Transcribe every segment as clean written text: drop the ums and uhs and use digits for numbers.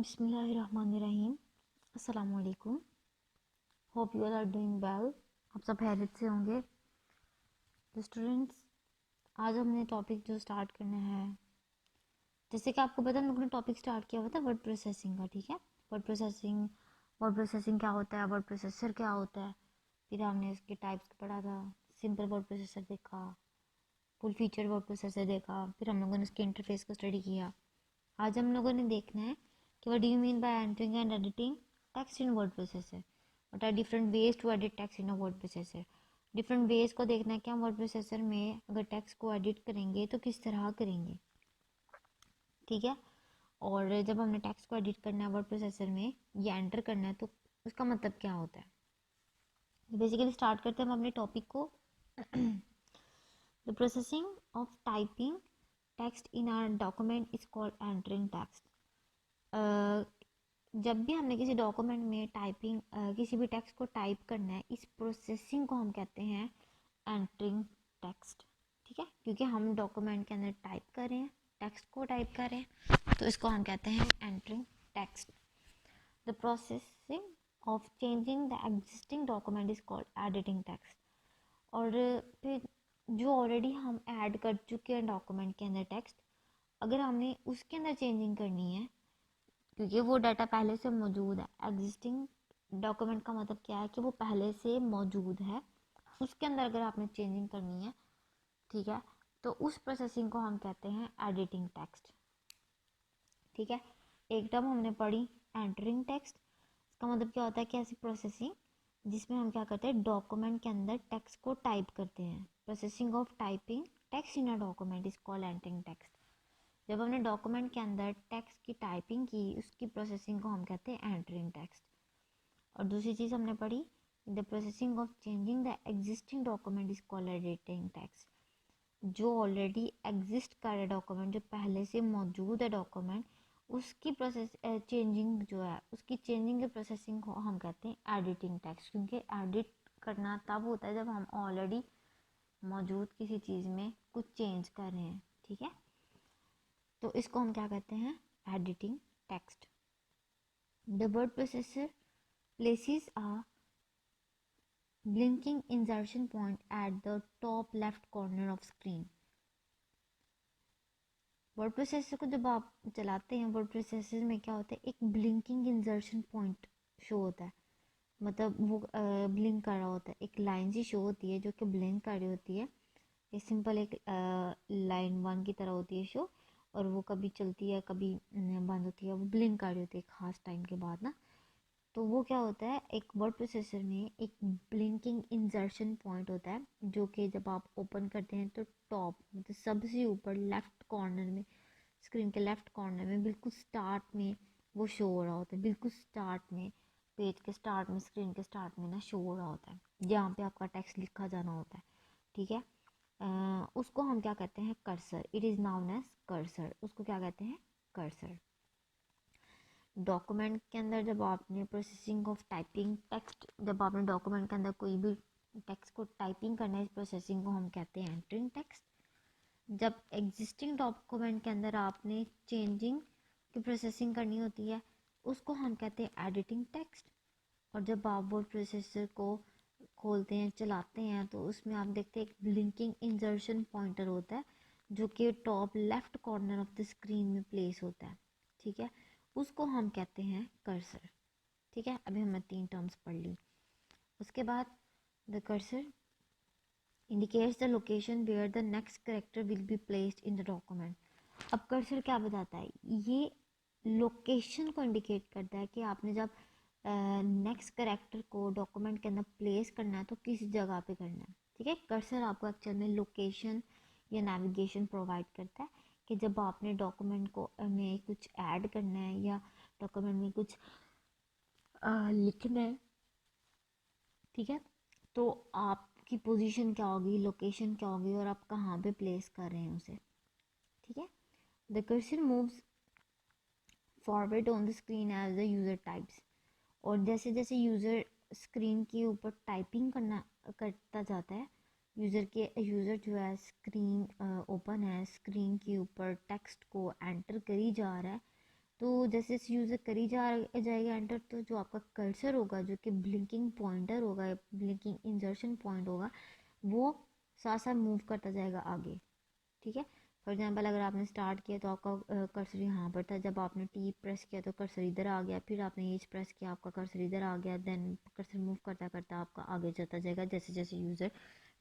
बिस्मिल्लाहिर्रहमानिर्रहीम। अस्सलाम वालेकुम। Hope you all are doing well. आप सब खैरियत से होंगे। तो स्टूडेंट्स, आज हमने टॉपिक जो स्टार्ट करना है, जैसे कि आपको पता है हम लोगों ने टॉपिक स्टार्ट किया हुआ था वर्ड प्रोसेसिंग का। ठीक है, वर्ड प्रोसेसिंग क्या होता है, वर्ड प्रोसेसर क्या होता है, फिर हमने उसके टाइप्स पढ़ा था। सिंपल वर्ड प्रोसेसर देखा, फुल फीचर वर्ड प्रोसेसर देखा, फिर हम लोगों ने उसके इंटरफेस को स्टडी किया। आज हम लोगों ने देखना है कि what do you mean by entering and editing text in word processor. What are different ways to edit text in a word processor. Different ways को देखना है कि हम वर्ड प्रोसेसर में अगर टेक्स्ट को एडिट करेंगे तो किस तरह करेंगे। ठीक है, और जब हमने टेक्स्ट को एडिट करना है वर्ड प्रोसेसर में या एंटर करना है तो उसका मतलब क्या होता है। बेसिकली स्टार्ट करते हैं हम अपने टॉपिक को। The processing of typing text in are document is called entering text. जब भी हमने किसी डॉक्यूमेंट में टाइपिंग किसी भी टेक्स्ट को टाइप करना है, इस प्रोसेसिंग को हम कहते हैं एंटरिंग टेक्स्ट। ठीक है, क्योंकि हम डॉक्यूमेंट के अंदर टाइप कर रहे हैं, टेक्स्ट को टाइप कर रहे हैं, तो इसको हम कहते हैं entering text. The processing of changing the existing document is called editing text. और फिर जो ऑलरेडी हम ऐड कर चुके हैं डॉक्यूमेंट के अंदर टेक्स्ट, अगर हमने उसके अंदर चेंजिंग करनी है, क्योंकि वो डाटा पहले से मौजूद है। एग्जिस्टिंग डॉक्यूमेंट का मतलब क्या है कि वो पहले से मौजूद है, उसके अंदर अगर आपने चेंजिंग करनी है, ठीक है, तो उस प्रोसेसिंग को हम कहते हैं एडिटिंग टेक्स्ट। ठीक है, एक टर्म हमने पढ़ी एंटरिंग टेक्स्ट। इसका मतलब क्या होता है कि ऐसी प्रोसेसिंग जिसमें हम क्या करते हैं, डॉक्यूमेंट के अंदर टेक्स्ट को टाइप करते हैं। Processing of typing text in a document is called entering text. जब हमने डॉक्यूमेंट के अंदर टेक्स्ट की टाइपिंग की, उसकी प्रोसेसिंग को हम कहते हैं एंटरिंग टेक्स्ट। और दूसरी चीज़ हमने पढ़ी, the processing of changing the existing document is called editing text. जो ऑलरेडी एग्जिस्ट कर रहा डॉक्यूमेंट, जो पहले से मौजूद है डॉक्यूमेंट, उसकी प्रोसेस चेंजिंग जो है, उसकी चेंजिंग की प्रोसेसिंग को हम कहते हैं एडिटिंग टेक्स्ट। क्योंकि एडिट करना तब होता है जब हम ऑलरेडी मौजूद किसी चीज़ में कुछ चेंज कर रहे हैं। ठीक है, तो इसको हम क्या कहते हैं, editing text. The word processor places a blinking insertion point at the top left corner of screen। Word processor को जब आप चलाते हैं, वर्ड प्रोसेसर में क्या होता है, एक ब्लिंकिंग इंसर्शन पॉइंट शो होता है। मतलब वो ब्लिंक कर रहा होता है, एक लाइन सी शो होती है जो कि ब्लिंक कर रही होती है। ये सिंपल एक लाइन वन की तरह होती है शो, और वो कभी चलती है कभी बंद होती है, वो ब्लिंक कर रही होती है खास टाइम के बाद ना। तो वो क्या होता है, एक वर्ड प्रोसेसर में एक ब्लिंकिंग इंसर्शन पॉइंट होता है, जो कि जब आप ओपन करते हैं तो टॉप मतलब सबसे ऊपर लेफ्ट कॉर्नर में, स्क्रीन के लेफ्ट कॉर्नर में बिल्कुल स्टार्ट में वो शो हो रहा होता है। बिल्कुल स्टार्ट में, पेज के स्टार्ट में, स्क्रीन के स्टार्ट में ना शो हो रहा होता है, जहाँ पे आपका टेक्स्ट लिखा जाना होता है। ठीक है, उसको हम क्या कहते हैं, cursor. It is known as cursor. उसको क्या कहते हैं, कर्सर। डॉक्यूमेंट के अंदर जब आपने प्रोसेसिंग ऑफ टाइपिंग टेक्स्ट, जब आपने डॉक्यूमेंट के अंदर कोई भी टेक्स्ट को टाइपिंग करना है, इस प्रोसेसिंग को हम कहते हैं एंटरिंग टेक्स्ट। जब एग्जिस्टिंग डॉक्यूमेंट के अंदर आपने चेंजिंग की प्रोसेसिंग करनी होती है, उसको हम कहते हैं एडिटिंग टेक्स्ट। और जब आप वर्ड प्रोसेसर को खोलते हैं, चलाते हैं, तो उसमें आप देखते हैं एक ब्लिंकिंग इंसर्शन पॉइंटर होता है, जो कि top left corner of the screen में प्लेस होता है। ठीक है, उसको हम कहते हैं कर्सर। ठीक है, अभी हमने 3 टर्म्स पढ़ ली। उसके बाद the cursor indicates the location where the next character will be placed in the document. अब कर्सर क्या बताता है, ये लोकेशन को इंडिकेट करता है कि आपने जब नेक्स्ट कैरेक्टर को डॉक्यूमेंट के अंदर प्लेस करना है तो किस जगह पे करना है। ठीक है, कर्सर आपको एक्चुअल में लोकेशन या नेविगेशन प्रोवाइड करता है कि जब आपने डॉक्यूमेंट को में कुछ ऐड करना है या डॉक्यूमेंट में कुछ लिखना है, ठीक है, तो आपकी पोजीशन क्या होगी, लोकेशन क्या होगी, और आप कहाँ पे प्लेस कर रहे हैं उसे। ठीक है, the cursor moves forward on the screen as the user types. और जैसे जैसे यूज़र स्क्रीन के ऊपर टाइपिंग करता जाता है, यूज़र जो है स्क्रीन ओपन है, स्क्रीन के ऊपर टेक्स्ट को एंटर करी जा रहा है, तो जैसे जैसे यूज़र करी जाएगा एंटर, तो जो आपका कर्सर होगा, जो कि ब्लिंकिंग पॉइंटर होगा, ब्लिंकिंग इंजर्शन पॉइंट होगा, वो साथ साथ मूव करता जाएगा आगे। ठीक है, फॉर एग्जांपल अगर आपने स्टार्ट किया तो आपका कर्सर यहाँ पर था, जब आपने टी प्रेस किया तो कर्सर इधर आ गया, फिर आपने एच प्रेस किया आपका कर्सर इधर आ गया, देन कर्सर मूव करता करता आपका आगे चलता जाएगा जैसे जैसे यूज़र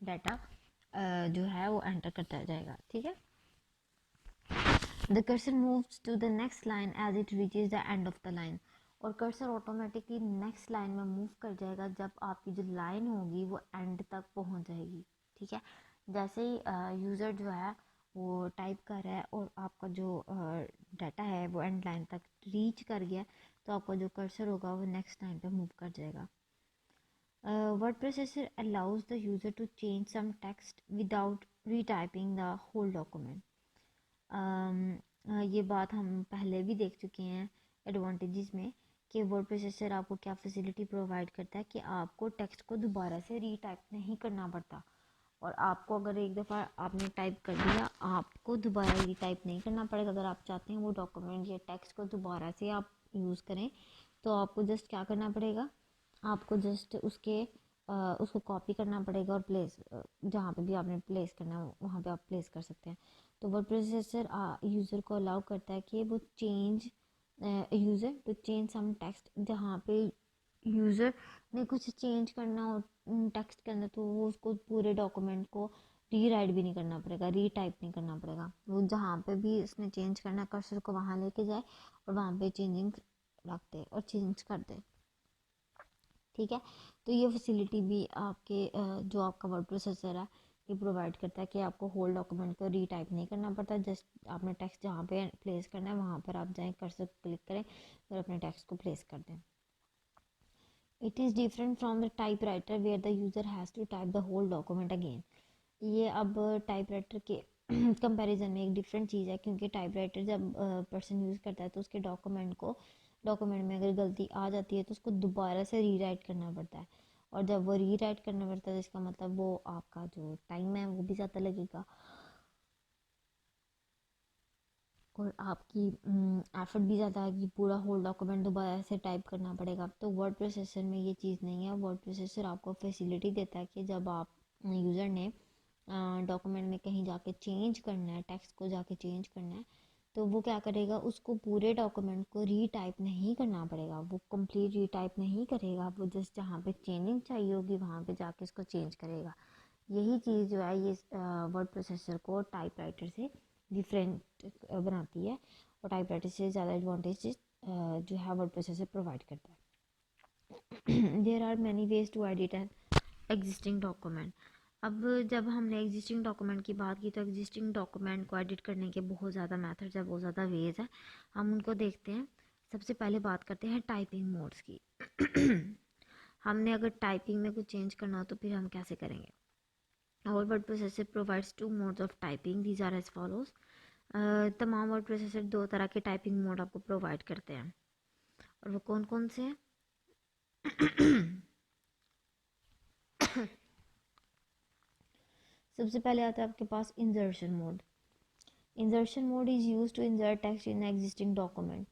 डाटा जो है वो एंटर करता जाएगा। ठीक है, the cursor moves to the next line as it reaches the end of the line, और कर्सर ऑटोमेटिकली नेक्स्ट लाइन में मूव कर जाएगा जब आपकी जो लाइन होगी वो एंड तक पहुंच जाएगी। ठीक है, जैसे ही यूज़र जो है वो टाइप कर रहा है और आपका जो डाटा है वो एंड लाइन तक रीच कर गया, तो आपका जो कर्सर होगा वो नेक्स्ट लाइन पे मूव कर जाएगा। Word processor allows the user to change some text without retyping the whole document. ये बात हम पहले भी देख चुके हैं एडवांटेजेस में, कि वर्ड प्रोसेसर आपको क्या फैसिलिटी प्रोवाइड करता है कि आपको टेक्स्ट को दोबारा से रीटाइप नहीं करना पड़ता, और आपको अगर एक दफ़ा आपने टाइप कर दिया, आपको दोबारा रीटाइप नहीं करना पड़ेगा। अगर आप चाहते हैं वो डॉक्यूमेंट या टेक्स्ट को दोबारा से आप यूज़ करें, तो आपको जस्ट क्या करना पड़ेगा, आपको जस्ट उसको कॉपी करना पड़ेगा और प्लेस जहाँ पे भी आपने प्लेस करना है वहाँ पे आप प्लेस कर सकते हैं। तो वर्ड प्रोसेसर यूज़र को अलाउ करता है कि वो change user to change some text, जहाँ पे यूज़र ने कुछ चेंज करना हो टेक्स्ट के अंदर, तो वो उसको पूरे डॉक्यूमेंट को रीराइट भी नहीं करना पड़ेगा, रीटाइप नहीं करना पड़ेगा। वो जहाँ पे भी उसने चेंज करना कर्सर को वहाँ लेके जाए और वहाँ पे चेंजिंग रख दे और चेंज कर दे। ठीक है, तो ये फैसिलिटी भी आपके जो आपका वर्ड प्रोसेसर है ये प्रोवाइड करता है कि आपको होल डॉक्यूमेंट को रीटाइप नहीं करना पड़ता, जस्ट आपने टेक्स्ट जहाँ पे प्लेस करना है वहाँ पर आप जाएं, कर्सर क्लिक करें और अपने टेक्स्ट को प्लेस कर दें। It is different from the typewriter where the user has to type the whole document again. ये अब टाइप राइटर के कंपैरिजन में एक डिफरेंट चीज़ है, क्योंकि टाइप राइटर जब पर्सन यूज़ करता है तो उसके डॉक्यूमेंट में अगर गलती आ जाती है तो उसको दोबारा से रीराइट करना पड़ता है, और जब वो रीराइट करना पड़ता है तो इसका मतलब वो आपका जो टाइम है वो भी ज़्यादा लगेगा और आपकी एफर्ट भी ज़्यादा आएगी, पूरा होल डॉक्यूमेंट दोबारा से टाइप करना पड़ेगा। तो वर्ड प्रोसेसर में ये चीज़ नहीं है। वर्ड प्रोसेसर आपको फैसिलिटी देता है कि जब आप यूज़र ने डॉक्यूमेंट में कहीं जाके चेंज करना है, टेक्स्ट को जाके चेंज करना है, तो वो क्या करेगा, उसको पूरे डॉक्यूमेंट को रीटाइप नहीं करना पड़ेगा, वो कंप्लीट रीटाइप नहीं करेगा, वो जस्ट जहाँ पे चेंजिंग चाहिए होगी वहाँ पे जाके उसको चेंज करेगा। यही चीज़ जो है ये वर्ड प्रोसेसर को टाइप राइटर से डिफरेंट बनाती है, और टाइप राइटर से ज़्यादा एडवांटेजेस जो है वर्ड प्रोसेसर प्रोवाइड करता है। There are many ways to edit an existing document. अब जब हमने एग्जिस्टिंग डॉक्यूमेंट की बात की, तो एग्जिस्टिंग डॉक्यूमेंट को एडिट करने के बहुत ज़्यादा मेथड्स है, बहुत ज़्यादा वेज है, हम उनको देखते हैं। सबसे पहले बात करते हैं टाइपिंग मोड्स की। हमने अगर टाइपिंग में कुछ चेंज करना हो तो फिर हम कैसे करेंगे। Our word processor provides two modes of typing. These are as follows. तमाम वर्ड प्रोसेसर दो तरह के टाइपिंग मोड आपको प्रोवाइड करते हैं, और वो कौन कौन से हैं। सबसे पहले आता है आपके पास insertion mode. Insertion mode is use to insert text in existing document.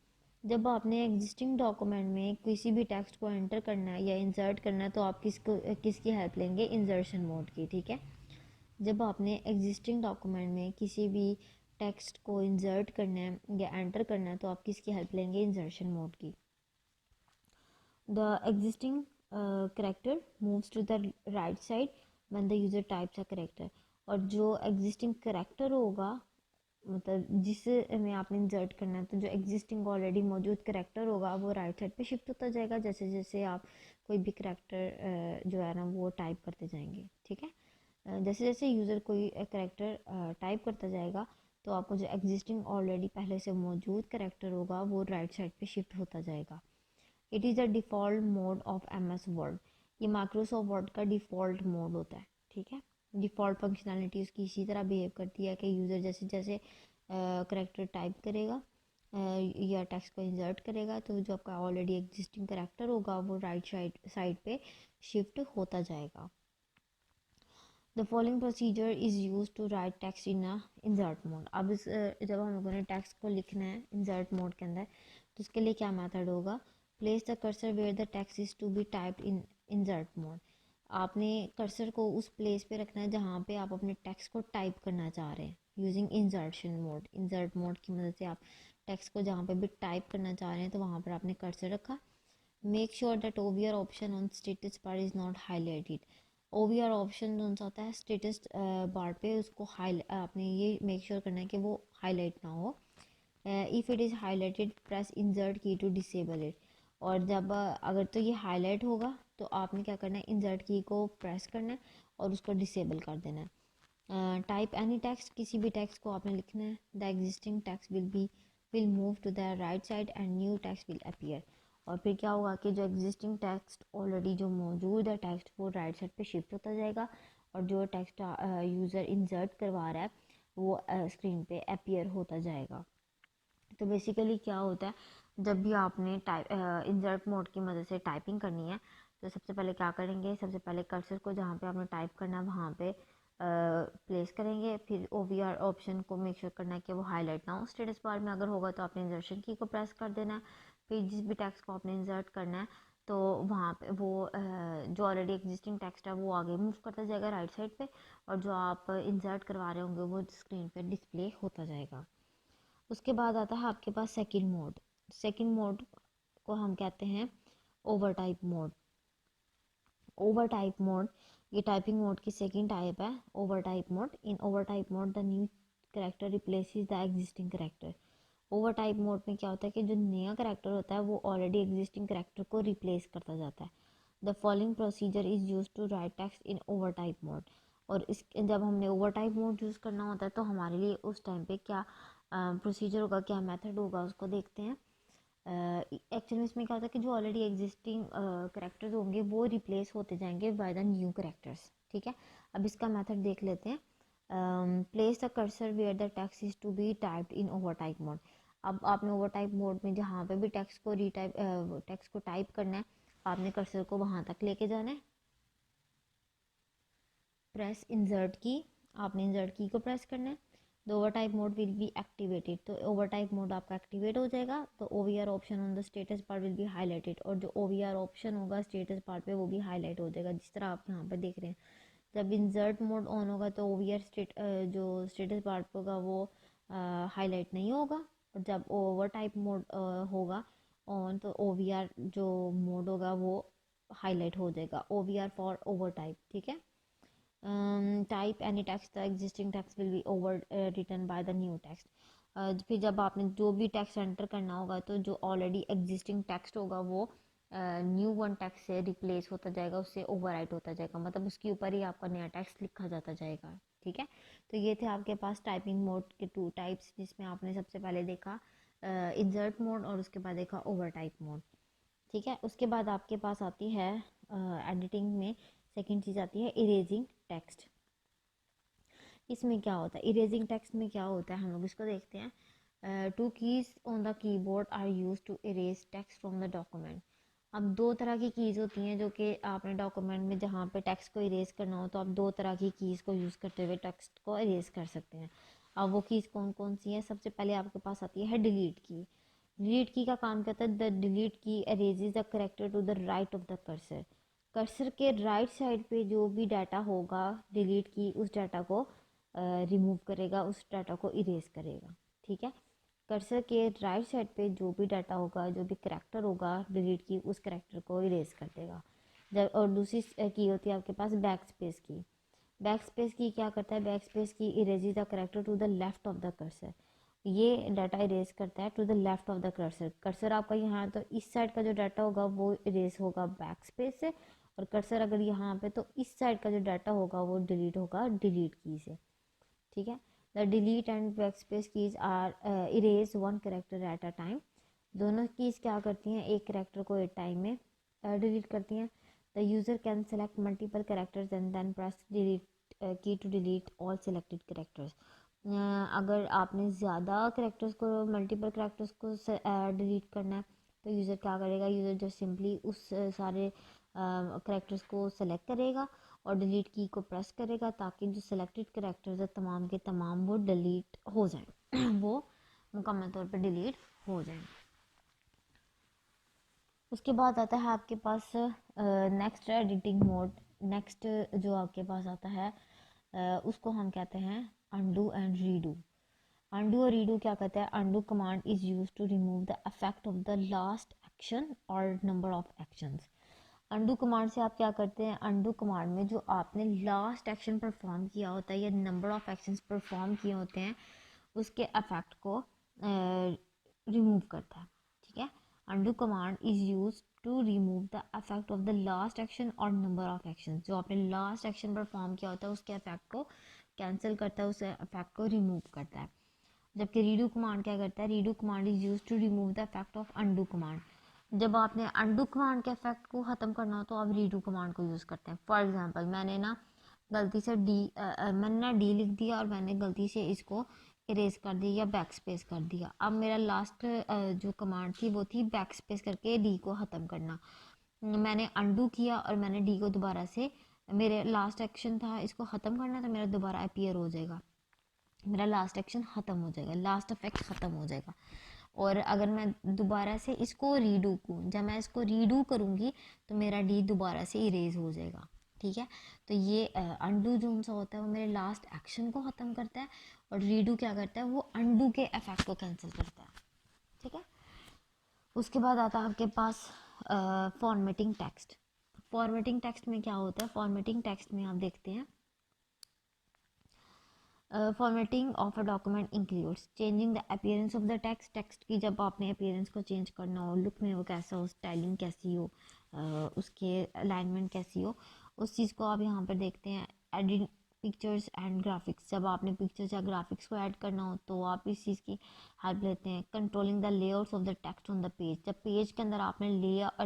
जब आपने एग्जिस्टिंग डॉक्यूमेंट में किसी भी टेक्स्ट को एंटर करना है या इंसर्ट करना है तो आप किसकी हेल्प लेंगे, इंजर्शन मोड की। ठीक है, जब आपने एग्जिस्टिंग डॉक्यूमेंट में किसी भी टेक्स्ट को इंसर्ट करना है या एंटर करना है तो आप किसकी हेल्प लेंगे, इंसर्शन मोड की। The existing character moves to the right side when the user types a character, और जो एग्जिस्टिंग करेक्टर होगा, मतलब जिसे में आपने इंसर्ट करना है, तो जो एग्जिस्टिंग ऑलरेडी मौजूद करेक्टर होगा वो राइट साइड पे शिफ्ट होता जाएगा जैसे जैसे आप कोई भी करेक्टर जो है ना वो टाइप करते जाएंगे। ठीक है, जैसे जैसे यूज़र कोई करेक्टर टाइप करता जाएगा तो आपको जो एग्जिस्टिंग ऑलरेडी पहले से मौजूद करेक्टर होगा वो राइट साइड पे शिफ्ट होता जाएगा। It is the default mode of MS word. ये माइक्रोसॉफ्ट वर्ड का डिफ़ॉल्ट मोड होता है। ठीक है, डिफ़ॉल्ट फंक्शनैलिटी उसकी इसी तरह बिहेव करती है कि यूज़र जैसे जैसे करेक्टर टाइप करेगा या टेक्स्ट को इंसर्ट करेगा तो जो आपका ऑलरेडी एग्जिस्टिंग करेक्टर होगा वो राइट साइड पे शिफ्ट होता जाएगा। The following procedure is use to write text in insert mode. अब जब हम लोगों ने टेक्स्ट को लिखना है इंसर्ट मोड के अंदर, तो इसके लिए क्या मेथड होगा, place the cursor where the text is to be typed in insert mode. आपने कर्सर को उस प्लेस पे रखना है जहाँ पे आप अपने टेक्स्ट को टाइप करना चाह रहे हैं using insertion mode. Insert mode की मदद से आप टेक्स्ट को जहाँ पे भी टाइप करना चाह रहे हैं तो वहाँ पर आपने कर्सर रखा। Make sure that OVR option on status bar is not highlighted. OVR option कौन सा होता है, स्टेटस बार पे उसको आपने ये मेक श्योर करना है कि वो हाईलाइट ना हो। If it is highlighted press insert की टू डिसेबल इट। और जब अगर तो ये हाईलाइट होगा तो आपने क्या करना है, इंसर्ट की को प्रेस करना है और उसको डिसेबल कर देना है। टाइप एनी टेक्स्ट, किसी भी टेक्स्ट को आपने लिखना है। The existing text will move to the right side and new text will appear. और फिर क्या होगा कि जो एग्जिस्टिंग टेक्स्ट ऑलरेडी जो मौजूद है टेक्स्ट वो राइट साइड पे शिफ्ट होता जाएगा और जो टेक्स्ट यूज़र इंसर्ट करवा रहा है वो स्क्रीन पे अपीयर होता जाएगा। तो बेसिकली क्या होता है, जब भी आपने इंसर्ट मोड की मदद से टाइपिंग करनी है तो सबसे पहले क्या करेंगे, सबसे पहले कर्सर को जहाँ पे आपने टाइप करना है वहाँ पे प्लेस करेंगे। फिर OVR ऑप्शन को मेक श्योर करना है कि वो हाईलाइट ना हो। स्टेटस बार में अगर होगा तो आपने इंसर्शन की को प्रेस कर देना है। फिर जिस भी टेक्स्ट को आपने इंसर्ट करना है तो वहाँ पे वो जो ऑलरेडी एग्जिस्टिंग टेक्स्ट है वो आगे मूव करता जाएगा राइट साइड पे, और जो आप इंसर्ट करवा रहे होंगे वो स्क्रीन पे डिस्प्ले होता जाएगा। उसके बाद आता है आपके पास सेकंड मोड। सेकंड मोड को हम कहते हैं over type mode. Over type mode ये टाइपिंग मोड की सेकंड टाइप है, over type mode. In overtype mode the new character replaces the existing character. Over type mode में क्या होता है कि जो नया करेक्टर होता है वो ऑलरेडी एग्जिस्टिंग करेक्टर को रिप्लेस करता जाता है। The following procedure is use to write text in overtype mode. और इस जब हमने ओवर टाइप मोड यूज़ करना होता है तो हमारे लिए उस टाइम पे क्या प्रोसीजर होगा, क्या मेथड होगा, उसको देखते हैं। एक्चुअली इसमें क्या होता है कि जो ऑलरेडी एग्जिस्टिंग करेक्टर्स होंगे वो रिप्लेस होते जाएंगे बाय द न्यू करेक्टर्स। ठीक है, अब इसका मेथड देख लेते हैं। Place the cursor where the text is to be typed in overtype mode. अब आपने ओवर टाइप मोड में जहाँ पे भी टेक्स्ट को टाइप करना है आपने कर्सर को वहाँ तक लेके जाना है। प्रेस इंसर्ट की, आपने इंसर्ट की को प्रेस करना है। The over type mode will be activated, तो ओवर टाइप मोड आपका एक्टिवेट हो जाएगा। तो OVR option on the status bar will be highlighted, और जो OVR ऑप्शन होगा स्टेटस बार पे वो भी हाईलाइट हो जाएगा जिस तरह आप यहाँ पे देख रहे हैं। जब इंसर्ट मोड ऑन होगा तो OVR जो स्टेटस बार पे होगा वो हाईलाइट नहीं होगा, और जब ओवर टाइप मोड होगा ऑन तो OVR जो मोड होगा वो हाईलाइट हो जाएगा। OVR for overtype. ठीक है, type any text the existing text will be overwritten by the new text. फिर जब आपने जो भी टेक्स्ट एंटर करना होगा तो जो ऑलरेडी एग्जिस्टिंग टेक्स्ट होगा वो न्यू वन टेक्स्ट से रिप्लेस होता जाएगा, उससे ओवरराइट होता जाएगा, मतलब उसके ऊपर ही आपका नया टेक्स्ट लिखा जाता जाएगा। ठीक है, तो ये थे आपके पास टाइपिंग मोड के 2 टाइप्स, जिसमें आपने सबसे पहले देखा इंसर्ट मोड और उसके बाद देखा ओवर टाइप मोड। ठीक है, उसके बाद आपके पास आती है एडिटिंग में सेकंड चीज़ आती है इरेजिंग टेक्स्ट। इसमें क्या होता है, इरेजिंग टेक्स्ट में क्या होता है हम लोग इसको देखते हैं। 2 keys on the keyboard are use to erase text from the document. अब 2 तरह की कीज़ होती हैं जो कि आपने डॉक्यूमेंट में जहाँ पे टेक्स्ट को इरेज करना हो तो आप 2 तरह की कीज़ को यूज़ करते हुए टेक्स्ट को इरेज कर सकते हैं। अब वो कीज़ कौन कौन सी हैं, सबसे पहले आपके पास आती है डिलीट की। डिलीट की का काम क्या होता है, the delete key erases the character to the right of the cursor. Cursor के राइट साइड पे जो भी डाटा होगा डिलीट की उस डाटा को रिमूव करेगा, उस डाटा को इरेज करेगा। ठीक है, कर्सर के राइट साइड पे जो भी डाटा होगा, जो भी करैक्टर होगा डिलीट की उस करैक्टर को इरेज कर देगा। जब और दूसरी की होती है आपके पास backspace key. Backspace key क्या करता है, backspace key erases the character to the left of the cursor. ये डाटा इरेज करता है to the left of the cursor. Cursor आपका यहाँ तो इस साइड का जो डाटा होगा वो इरेज होगा बैक स्पेस से, और कर्सर अगर यहाँ पे तो इस साइड का जो डाटा होगा वो डिलीट होगा डिलीट की से। ठीक है, the delete and backspace keys are erase one character at a time. दोनों कीज क्या करती हैं, एक करेक्टर को एक टाइम में डिलीट करती हैं। The user can select multiple characters and then press delete key to delete all selected characters. अगर आपने ज़्यादा करेक्टर्स को मल्टीपल करेक्टर्स को डिलीट करना है तो यूज़र क्या करेगा, यूज़र जो सिंपली उस सारे करेक्टर्स को सेलेक्ट करेगा और डिलीट की को प्रेस करेगा ताकि जो सिलेक्टेड करेक्टर्स है तमाम के तमाम वो डिलीट हो जाएं वो मुकम्मल तौर पे डिलीट हो जाएं। उसके बाद आता है आपके पास नेक्स्ट एडिटिंग मोड। नेक्स्ट जो आपके पास आता है उसको हम कहते हैं अनडू एंड रीडू। अनडू और रीडू क्या कहता है? Undo command is use to remove the effect of the last action और number of actions. Undo command से आप क्या करते हैं? अनडू कमांड में जो आपने लास्ट एक्शन परफॉर्म किया होता है या नंबर ऑफ एक्शंस परफॉर्म किए होते हैं उसके इफेक्ट को रिमूव करता है। ठीक है, undo command is use to remove the effect of the last action और नंबर ऑफ एक्शन। जो आपने लास्ट एक्शन परफॉर्म किया होता है उसके इफेक्ट को कैंसिल करता है, उस इफेक्ट को रिमूव करता है। जबकि रीडू कमांड क्या करता है? Redo command is use to remove the effect of undo command. जब आपने अनडू कमांड के इफेक्ट को ख़त्म करना हो तो आप रीडू कमांड को यूज़ करते हैं। फॉर एग्जांपल मैंने ना गलती से मैंने ना डी लिख दिया और मैंने गलती से इसको इरेज कर दिया या बैक स्पेस कर दिया। अब मेरा लास्ट जो कमांड थी वो थी बैक स्पेस करके डी को ख़त्म करना। मैंने अनडू किया और मैंने डी को दोबारा से, मेरे लास्ट एक्शन था इसको ख़त्म करना, तो मेरा दोबारा अपीयर हो जाएगा, मेरा लास्ट एक्शन ख़त्म हो जाएगा, लास्ट इफेक्ट ख़त्म हो जाएगा। और अगर मैं दोबारा से इसको रीडू करूँ, जब मैं इसको रीडू करूँगी तो मेरा डी दोबारा से इरेज हो जाएगा। ठीक है, तो ये अनडू जो सा होता है वो मेरे लास्ट एक्शन को ख़त्म करता है और रीडू क्या करता है? वो अनडू के इफेक्ट को कैंसिल करता है। ठीक है, उसके बाद आता है आपके पास फॉर्मेटिंग टेक्स्ट। फॉर्मेटिंग टेक्स्ट में क्या होता है? फॉर्मेटिंग टेक्स्ट में आप देखते हैं formatting of a document includes changing the appearance of the text. Text की जब आपने अपीयरेंस को चेंज करना हो, लुक में वो कैसा हो, स्टाइलिंग कैसी हो, उसके अलाइनमेंट कैसी हो, उस चीज़ को आप यहाँ पर देखते हैं। एडिट पिक्चर्स एंड ग्राफिक्स, जब आपने पिक्चर्स या ग्राफिक्स को ऐड करना हो तो आप इस चीज़ की हेल्प लेते हैं। Controlling the layouts of the text on the page, जब पेज के अंदर आपने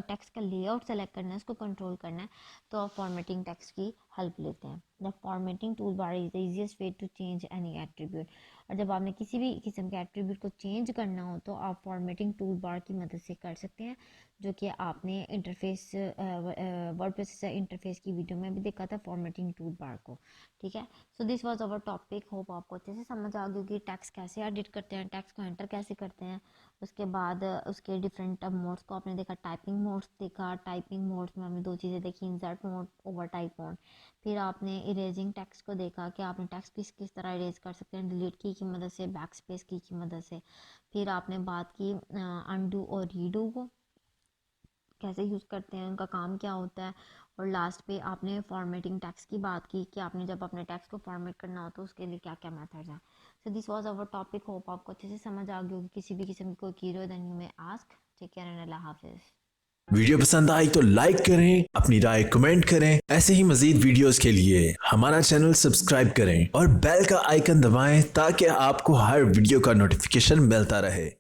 टेक्स्ट का लेआउट सेलेक्ट करना है, उसको कंट्रोल करना है, तो आप फॉर्मेटिंग टेक्स्ट की हेल्प लेते हैं। The formatting toolbar is the easiest way to change any attribute. और जब आपने किसी भी किस्म के एट्रीब्यूट को चेंज करना हो तो आप फॉर्मेटिंग टूल बार की मदद से कर सकते हैं, जो कि आपने इंटरफेस वर्ड प्रोसेसर इंटरफेस की वीडियो में भी देखा था, फॉर्मेटिंग टूल बार को। ठीक है, so this was our topic. Hope आपको अच्छे से समझ आ गई कि टेक्स्ट कैसे एडिट करते हैं, टेक्स्ट को एंटर कैसे करते हैं। उसके बाद उसके डिफरेंट मोड्स को आपने देखा, टाइपिंग मोड्स देखा। टाइपिंग मोड्स में हमने दो चीज़ें देखी, insert mode, over type mode. फिर आपने इरेजिंग टेक्स्ट को देखा कि आपने टेक्स्ट किस तरह इरेज कर सकते हैं, डिलीट की मदद से, बैक स्पेस की मदद से। फिर आपने बात की अनडू और रीडू को कैसे यूज़ करते हैं, उनका काम क्या होता है। और लास्ट पे आपने फॉर्मेटिंग टेक्स्ट की बात की कि आपने जब अपने टेक्स्ट को फॉर्मेट करना हो तो उसके लिए क्या क्या मेथड्स हैं। So this was our topic. Hope आपको अच्छे से समझ आ गई होगी। किसी भी किस्म की कोई क्वेरी हो then you may ask. Take care and अल्लाह हाफिज़। वीडियो पसंद आई तो लाइक करें, अपनी राय कमेंट करें। ऐसे ही मजीद वीडियोस के लिए हमारा चैनल सब्सक्राइब करें और बेल का आइकन दबाएं ताकि आपको हर वीडियो का नोटिफिकेशन मिलता रहे।